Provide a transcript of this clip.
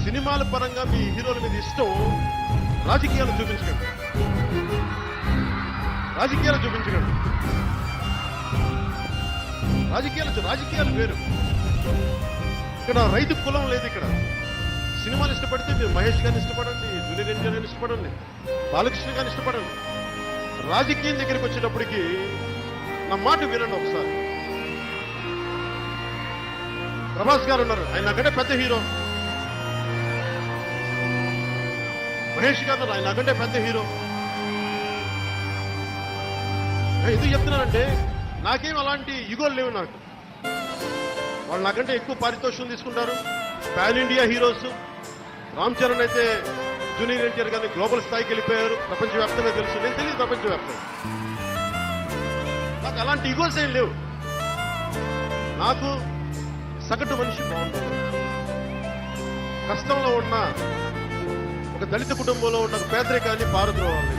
సినిమాల పరంగా మీ హీరోల మీద ఇష్టం రాజకీయాలు చూపించకండి. రాజకీయాలు వేరు. ఇక్కడ రైతు కులం లేదు. ఇక్కడ సినిమాలు ఇష్టపడితే మీరు మహేష్ గారిని ఇష్టపడండి, జూనియర్ ఎన్టీఆర్ గారిని ఇష్టపడండి, బాలకృష్ణ గారిని ఇష్టపడండి. రాజకీయం దగ్గరికి వచ్చేటప్పటికి నా మాట వినండి ఒకసారి. ప్రభాస్ గారు ఉన్నారు, ఆయన నాకంటే పెద్ద హీరో. మహేష్ గారు ఉన్నారు, ఆయన నాకంటే పెద్ద హీరో. ఎందుకు చెప్తున్నానంటే నాకేం అలాంటి యుగోలు లేవు. నాకు వాళ్ళు నాకంటే ఎక్కువ పారితోషికం తీసుకుంటారు. Pan India heroes. Ram Charan అయితే జూనియర్ ఎన్టీఆర్ గారిని గ్లోబల్ స్థాయికి వెళ్ళిపోయారు. ప్రపంచవ్యాప్తంగా తెలుసు. నేను తెలియదు ప్రపంచవ్యాప్తంగా. నాకు అలాంటి యుగోల్స్ ఏం లేవు. నాకు సగటు మనిషి బాగుంటుంది. కష్టంలో ఉన్న ఒక దళిత కుటుంబంలో ఉన్న పేదరికాన్ని పారద్రోవాలి.